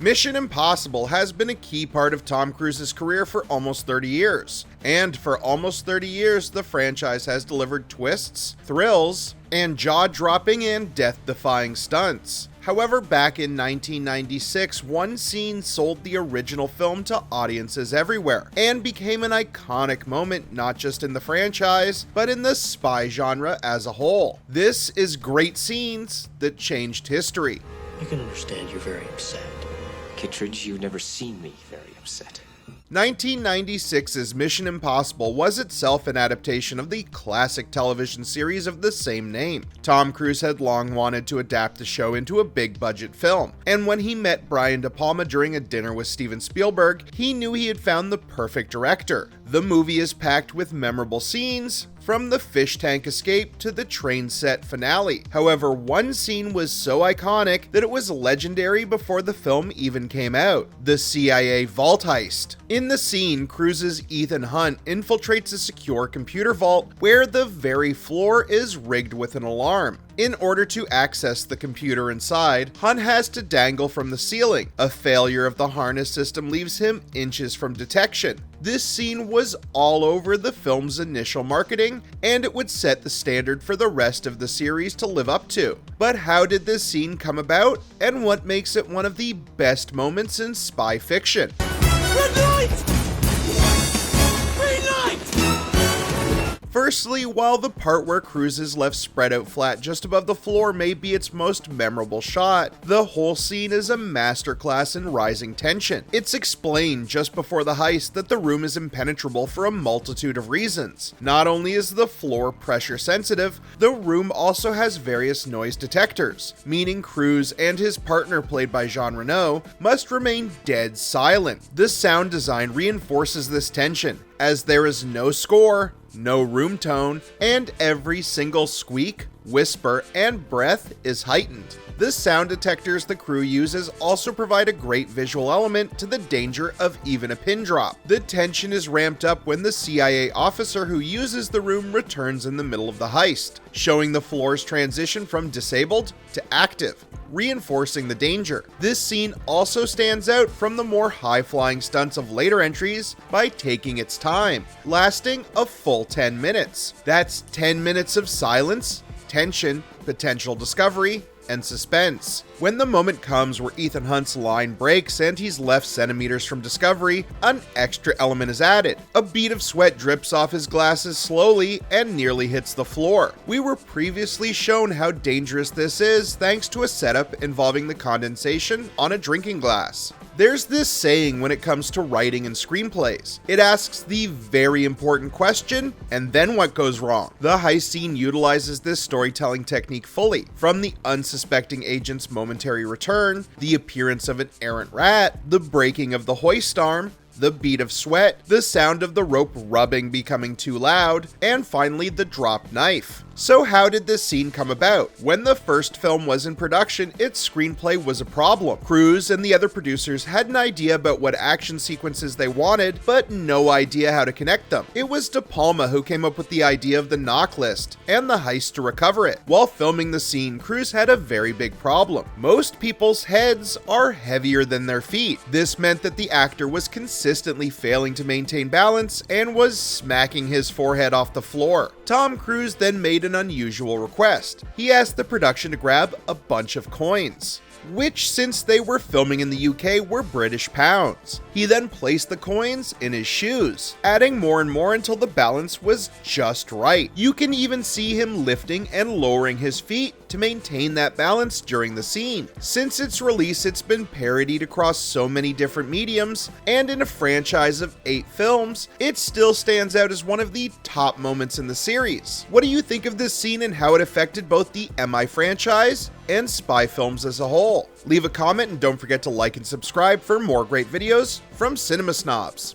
Mission Impossible has been a key part of Tom Cruise's career for almost 30 years. And for almost 30 years, the franchise has delivered twists, thrills, and jaw-dropping and death-defying stunts. However, back in 1996, one scene sold the original film to audiences everywhere, and became an iconic moment not just in the franchise, but in the spy genre as a whole. This is Great Scenes That Changed History. You can understand you're very upset. Kittredge, you've never seen me very upset. 1996's Mission Impossible was itself an adaptation of the classic television series of the same name. Tom Cruise had long wanted to adapt the show into a big-budget film, and when he met Brian De Palma during a dinner with Steven Spielberg, he knew he had found the perfect director. The movie is packed with memorable scenes, from the fish tank escape to the train set finale. However, one scene was so iconic that it was legendary before the film even came out: the CIA Vault Heist. In the scene, Cruise's Ethan Hunt infiltrates a secure computer vault where the very floor is rigged with an alarm. In order to access the computer inside, Hunt has to dangle from the ceiling. A failure of the harness system leaves him inches from detection. This scene was all over the film's initial marketing, and it would set the standard for the rest of the series to live up to. But how did this scene come about, and what makes it one of the best moments in spy fiction? Red light! Green light! Firstly, while the part where Cruise is left spread out flat just above the floor may be its most memorable shot, the whole scene is a masterclass in rising tension. It's explained just before the heist that the room is impenetrable for a multitude of reasons. Not only is the floor pressure sensitive, the room also has various noise detectors, meaning Cruise and his partner, played by Jean Reno, must remain dead silent. The sound design reinforces this tension, as there is no score, no room tone, and every single squeak, whisper, and breath is heightened. The sound detectors the crew uses also provide a great visual element to the danger of even a pin drop. The tension is ramped up when the CIA officer who uses the room returns in the middle of the heist, showing the floor's transition from disabled to active, reinforcing the danger. This scene also stands out from the more high-flying stunts of later entries by taking its time, lasting a full 10 minutes. That's 10 minutes of silence, tension, potential discovery, and suspense. When the moment comes where Ethan Hunt's line breaks and he's left centimeters from discovery, an extra element is added. A bead of sweat drips off his glasses slowly and nearly hits the floor. We were previously shown how dangerous this is thanks to a setup involving the condensation on a drinking glass. There's this saying when it comes to writing and screenplays. It asks the very important question, and then what goes wrong? The heist scene utilizes this storytelling technique fully, from the unsuspecting agent's momentary return, the appearance of an errant rat, the breaking of the hoist arm, the bead of sweat, the sound of the rope rubbing becoming too loud, and finally the dropped knife. So how did this scene come about? When the first film was in production, its screenplay was a problem. Cruise and the other producers had an idea about what action sequences they wanted, but no idea how to connect them. It was De Palma who came up with the idea of the knock list and the heist to recover it. While filming the scene, Cruise had a very big problem. Most people's heads are heavier than their feet. This meant that the actor was consistently failing to maintain balance and was smacking his forehead off the floor. Tom Cruise then made an unusual request. He asked the production to grab a bunch of coins, which, since they were filming in the UK, were British pounds. He then placed the coins in his shoes, adding more and more until the balance was just right. You can even see him lifting and lowering his feet to maintain that balance during the scene. Since its release, it's been parodied across so many different mediums, and in a franchise of 8 films, it still stands out as one of the top moments in the series. What do you think of this scene and how it affected both the MI franchise and spy films as a whole? Leave a comment and don't forget to like and subscribe for more great videos from Cinema Snobs.